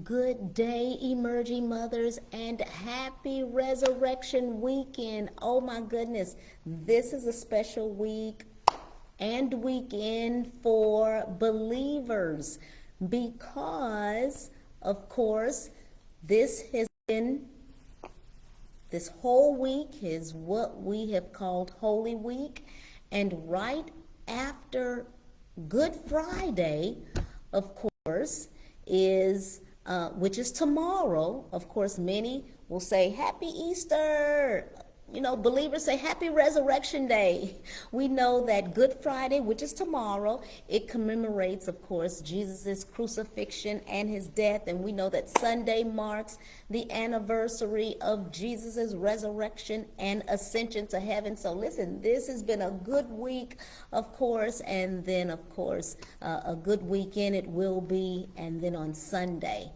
Good day, emerging mothers, and happy resurrection weekend. Oh my goodness, this is a special week and weekend for believers because, of course, this whole week is what we have called Holy Week, and right after Good Friday, of course, is which is tomorrow. Of course, many will say Happy Easter. You know, believers say Happy Resurrection Day. We know that Good Friday, which is tomorrow, it commemorates, of course, Jesus's crucifixion and his death. And we know that Sunday marks the anniversary of Jesus's resurrection and ascension to heaven. So listen, this has been a good week, of course, and then, of course, a good weekend it will be. And then on Sunday,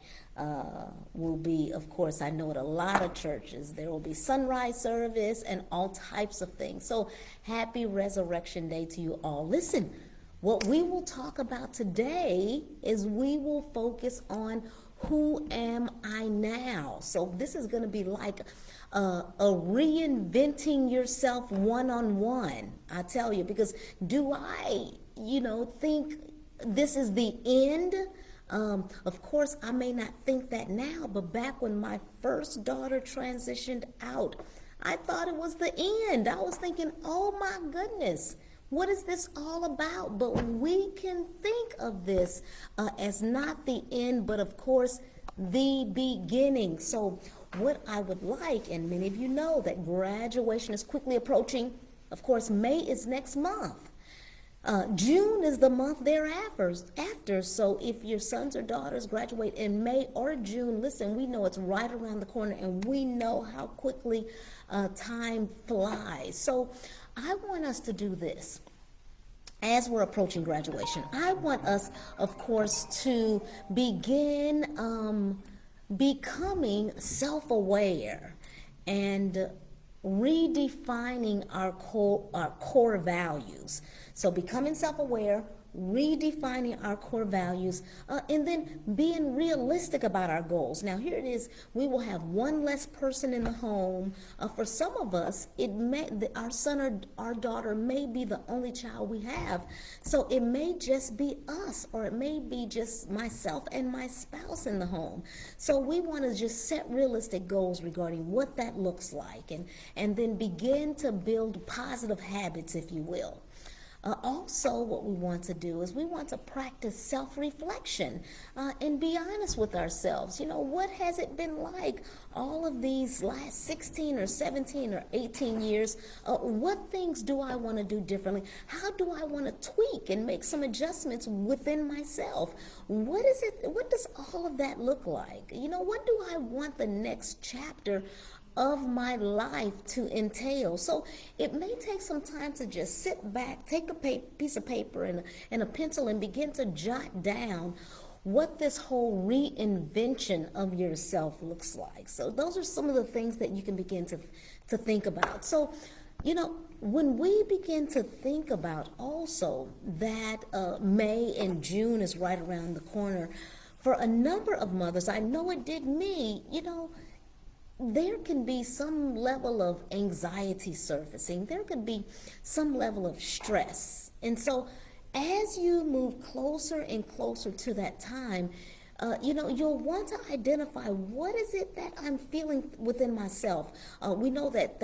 will be, of course, I know at a lot of churches, there will be sunrise service and all types of things. So happy Resurrection Day to you all. Listen, what we will talk about today is we will focus on who am I now? So this is going to be like a reinventing yourself one-on-one, I tell you, because do I, think this is the end? Of course, I may not think that now, but back when my first daughter transitioned out, I thought it was the end. I was thinking, oh my goodness, what is this all about? But we can think of this as not the end, but of course, the beginning. So what I would like, and many of you know that graduation is quickly approaching. Of course, May is next month. June is the month thereafter. So if your sons or daughters graduate in May or June, listen, we know it's right around the corner, and we know how quickly time flies. So I want us to do this. As we're approaching graduation, I want us, of course, to begin becoming self-aware and redefining our core values. So becoming self-aware, redefining our core values, and then being realistic about our goals. Now here it is, we will have one less person in the home. For some of us, our son or our daughter may be the only child we have. So it may just be us, or it may be just myself and my spouse in the home. So we want to just set realistic goals regarding what that looks like, and then begin to build positive habits, if you will. Also, what we want to do is we want to practice self-reflection and be honest with ourselves. What has it been like all of these last 16 or 17 or 18 years? What things do I want to do differently? How do I want to tweak and make some adjustments within myself? What is it? What does all of that look like? What do I want the next chapter of my life to entail? So it may take some time to just sit back, take a piece of paper and a pencil, and begin to jot down what this whole reinvention of yourself looks like. So those are some of the things that you can begin to think about. So when we begin to think about also that May and June is right around the corner, for a number of mothers, I know it did me, there can be some level of anxiety surfacing. There could be some level of stress. And so as you move closer and closer to that time, you'll want to identify what is it that I'm feeling within myself. We know that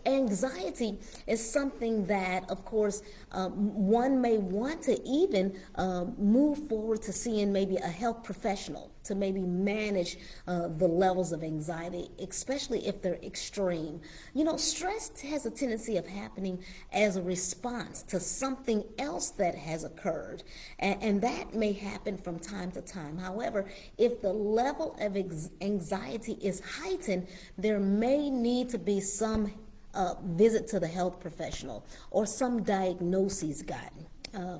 anxiety is something that, of course, one may want to even move forward to seeing maybe a health professional to maybe manage the levels of anxiety, especially if they're extreme. Stress has a tendency of happening as a response to something else that has occurred, and that may happen from time to time. However, if the level of anxiety is heightened, there may need to be some visit to the health professional or some diagnoses gotten.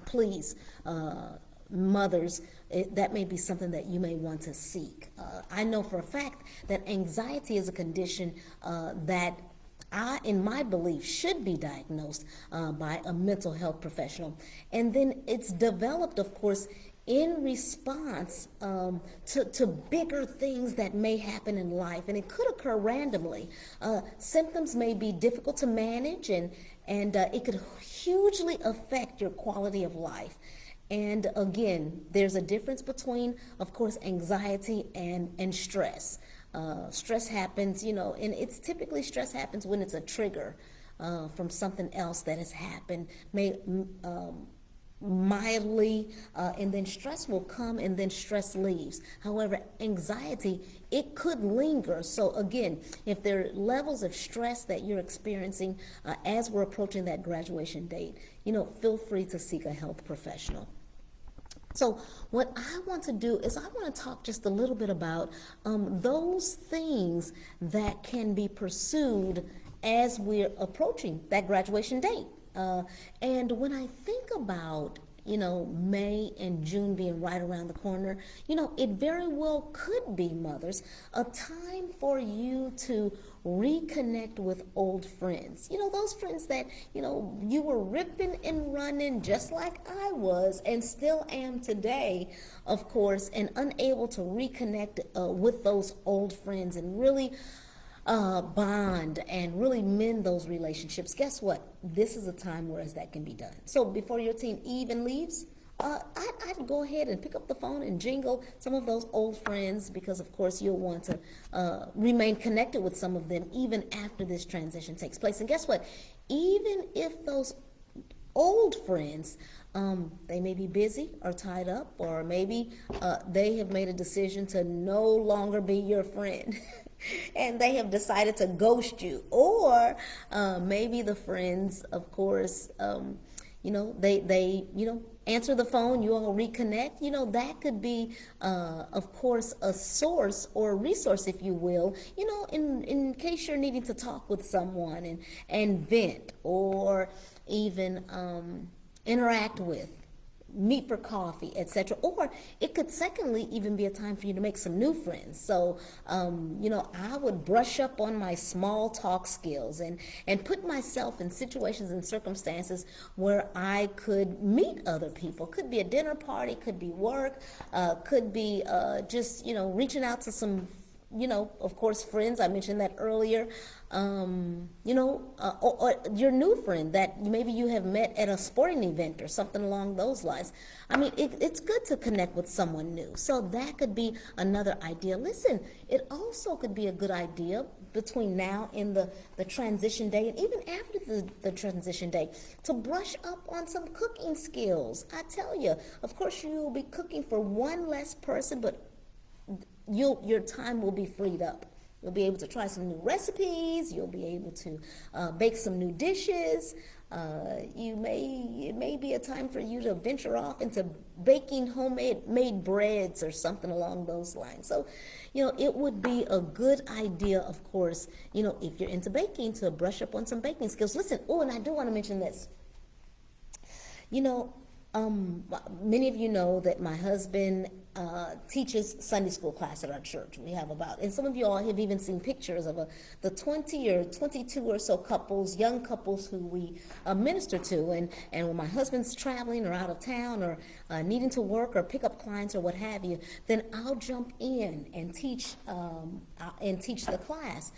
Please, mothers, that may be something that you may want to seek. I know for a fact that anxiety is a condition that in my belief, should be diagnosed by a mental health professional. And then it's developed, of course, in response to bigger things that may happen in life, and it could occur randomly. Symptoms may be difficult to manage, and it could hugely affect your quality of life. And again, there's a difference between, of course, anxiety and stress. Stress happens, and it's typically stress happens when it's a trigger from something else that has happened, mildly, and then stress will come and then stress leaves. However, anxiety, it could linger. So again, if there are levels of stress that you're experiencing as we're approaching that graduation date, feel free to seek a health professional. So what I want to do is I want to talk just a little bit about those things that can be pursued as we're approaching that graduation date. And when I think about, May and June being right around the corner, it very well could be, mothers, a time for you to reconnect with old friends. Those friends that, you were ripping and running just like I was and still am today, of course, and unable to reconnect with those old friends and really bond and really mend those relationships. Guess what? This is a time where that can be done. So before your teen even leaves, I'd go ahead and pick up the phone and jingle some of those old friends, because of course you'll want to remain connected with some of them even after this transition takes place. And guess what? Even if those old friends, they may be busy or tied up, or maybe they have made a decision to no longer be your friend. And they have decided to ghost you, or maybe the friends, of course, they answer the phone, you all reconnect. That could be, of course, a source or a resource, if you will, in case you're needing to talk with someone and vent, or even interact with, meet for coffee, etc. Or it could secondly even be a time for you to make some new friends. So, I would brush up on my small talk skills and put myself in situations and circumstances where I could meet other people. Could be a dinner party, could be work, could be just, reaching out to some, of course, friends. I mentioned that earlier. Or your new friend that maybe you have met at a sporting event or something along those lines. I mean, it's good to connect with someone new. So that could be another idea. Listen, it also could be a good idea between now and the transition day, and even after the transition day, to brush up on some cooking skills. I tell you, of course, you will be cooking for one less person, but your time will be freed up. You'll be able to try some new recipes. You'll be able to bake some new dishes. It may be a time for you to venture off into baking homemade breads or something along those lines. So, it would be a good idea, of course, if you're into baking, to brush up on some baking skills. Listen, and I do want to mention this. Many of you know that my husband teaches Sunday school class at our church. We have and some of you all have even seen pictures of the 20 or 22 or so couples, young couples who we minister to. And when my husband's traveling or out of town or needing to work or pick up clients or what have you, then I'll jump in and teach the class.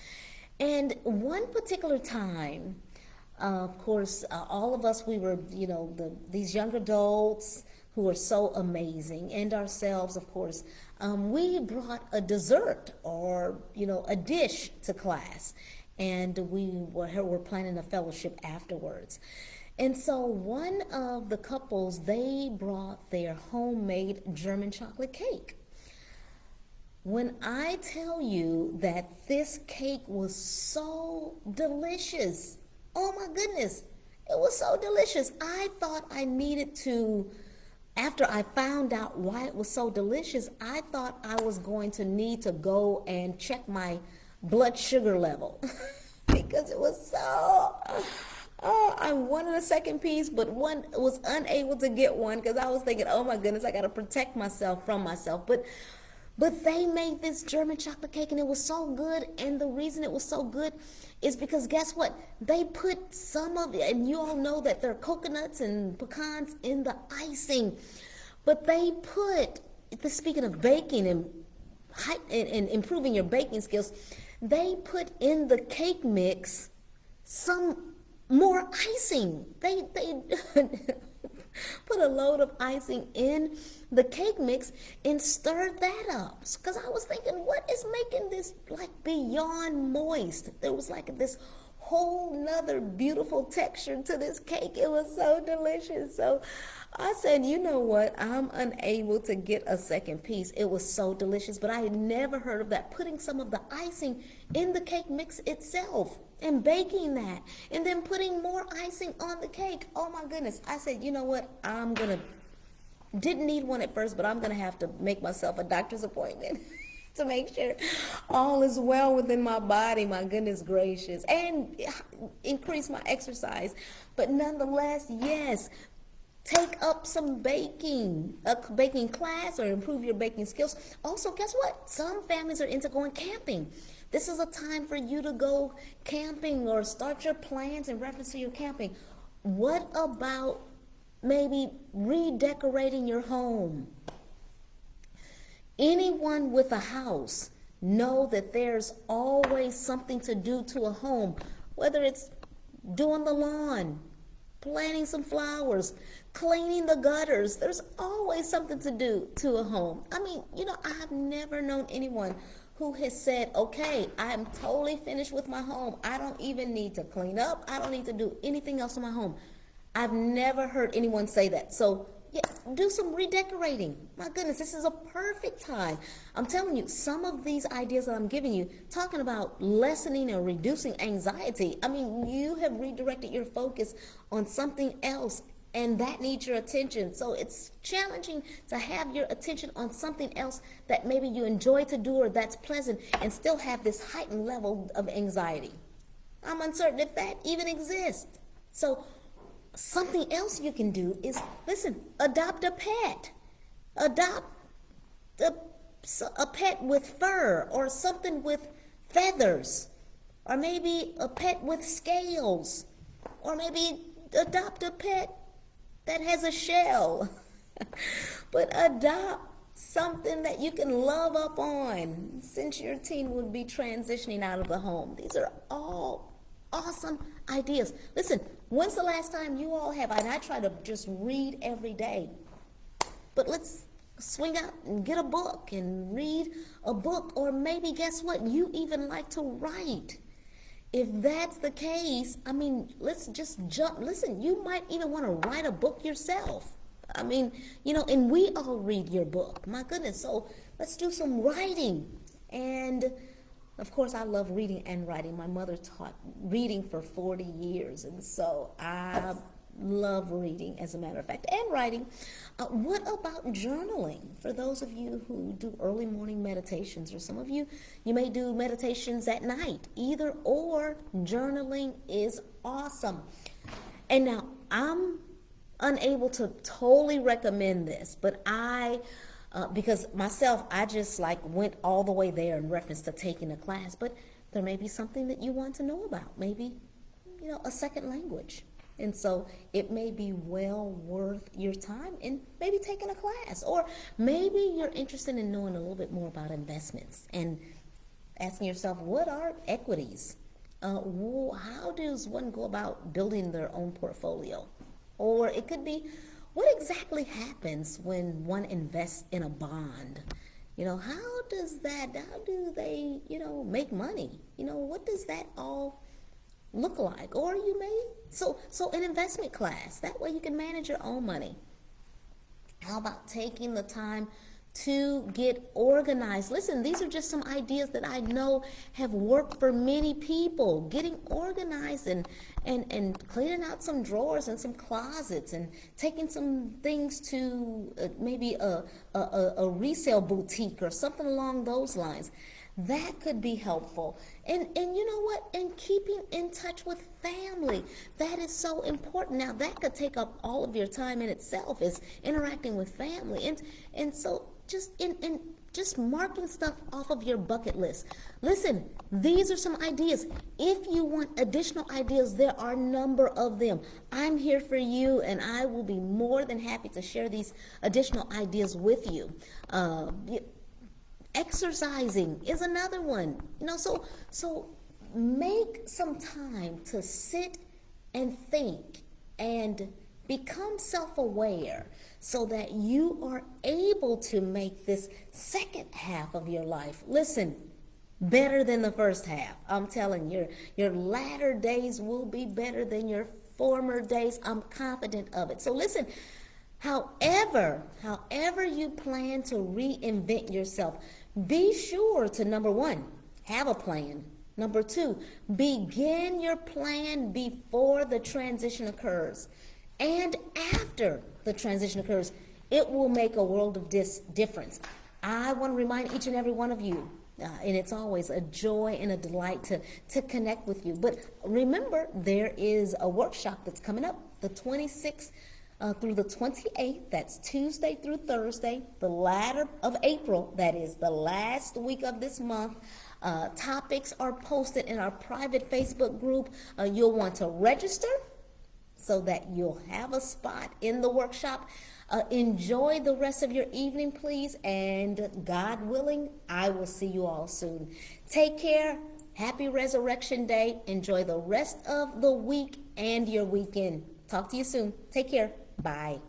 And one particular time, of course, all of us, we were, these young adults who are so amazing, and ourselves, of course, we brought a dessert or, a dish to class, and we were planning a fellowship afterwards. And so one of the couples, they brought their homemade German chocolate cake. When I tell you that this cake was so delicious, oh my goodness, it was so delicious. I thought I needed to, after I found out why it was so delicious, I thought I was going to need to go and check my blood sugar level because it was so, I wanted a second piece, but one was unable to get one because I was thinking, oh my goodness, I got to protect myself from myself. But they made this German chocolate cake, and it was so good. And the reason it was so good is because guess what? They put some of it, and you all know that there are coconuts and pecans in the icing. But they put, speaking of baking and improving your baking skills, they put in the cake mix some more icing. They put a load of icing in the cake mix and stirred that up. Because I was thinking, what is making this like beyond moist? There was like this whole nother beautiful texture to this cake. It was so delicious. So I said, you know what? I'm unable to get a second piece. It was so delicious, but I had never heard of that. Putting some of the icing in the cake mix itself and baking that and then putting more icing on the cake. Oh my goodness. I said, you know what? Didn't need one at first, but I'm going to have to make myself a doctor's appointment to make sure all is well within my body, my goodness gracious, and increase my exercise. But nonetheless, yes, take up some baking, a baking class, or improve your baking skills. Also, guess what? Some families are into going camping. This is a time for you to go camping or start your plans in reference to your camping. What about maybe redecorating your home? Anyone with a house know that there's always something to do to a home, whether it's doing the lawn, planting some flowers, cleaning the gutters. There's always something to do to a home. I mean, I've never known anyone who has said, okay, I'm totally finished with my home. I don't even need to clean up. I don't need to do anything else in my home. I've never heard anyone say that. So yeah, do some redecorating. My goodness, this is a perfect time. I'm telling you, some of these ideas that I'm giving you, talking about lessening and reducing anxiety, I mean, you have redirected your focus on something else, and that needs your attention. So it's challenging to have your attention on something else that maybe you enjoy to do or that's pleasant and still have this heightened level of anxiety. I'm uncertain if that even exists. So something else you can do is, listen, adopt a pet. Adopt a pet with fur or something with feathers, or maybe a pet with scales, or maybe adopt a pet that has a shell. But adopt something that you can love up on since your teen would be transitioning out of the home. These are all awesome ideas. Listen, when's the last time you all have, and I try to just read every day, but let's swing out and get a book and read a book, or maybe guess what, you even like to write. If that's the case, I mean, let's just jump. Listen, you might even want to write a book yourself. I mean, and we all read your book. My goodness. So let's do some writing. And of course, I love reading and writing. My mother taught reading for 40 years, and so I love reading, as a matter of fact, and writing. What about journaling? For those of you who do early morning meditations, or some of you may do meditations at night. Either or, journaling is awesome. And now, I'm unable to totally recommend this, but because myself, I just went all the way there in reference to taking a class, but there may be something that you want to know about, maybe, a second language. And so it may be well worth your time in maybe taking a class, or maybe you're interested in knowing a little bit more about investments and asking yourself, what are equities? How does one go about building their own portfolio? Or it could be, what exactly happens when one invests in a bond? How do they, make money? What does that all look like? Or you may, so an investment class, that way you can manage your own money. How about taking the time to get organized? Listen, these are just some ideas that I know have worked for many people. Getting organized and clearing out some drawers and some closets, and taking some things to maybe a resale boutique or something along those lines. That could be helpful. And you know what? And keeping in touch with family. That is so important. Now, that could take up all of your time in itself, is interacting with family. And so just marking stuff off of your bucket list. Listen, these are some ideas. If you want additional ideas, there are a number of them. I'm here for you, and I will be more than happy to share these additional ideas with you. Exercising is another one. So make some time to sit and think and become self-aware so that you are able to make this second half of your life, listen, better than the first half. I'm telling you, your latter days will be better than your former days. I'm confident of it. So listen, however you plan to reinvent yourself, be sure to, number one, have a plan. Number two, begin your plan before the transition occurs. And after the transition occurs, it will make a world of difference. I want to remind each and every one of you, and it's always a joy and a delight to connect with you. But remember, there is a workshop that's coming up the 26th through the 28th. That's Tuesday through Thursday, the latter of April. That is the last week of this month. Topics are posted in our private Facebook group. You'll want to register so that you'll have a spot in the workshop. Enjoy the rest of your evening, please, and God willing, I will see you all soon. Take care. Happy Resurrection Day. Enjoy the rest of the week and your weekend. Talk to you soon. Take care. Bye.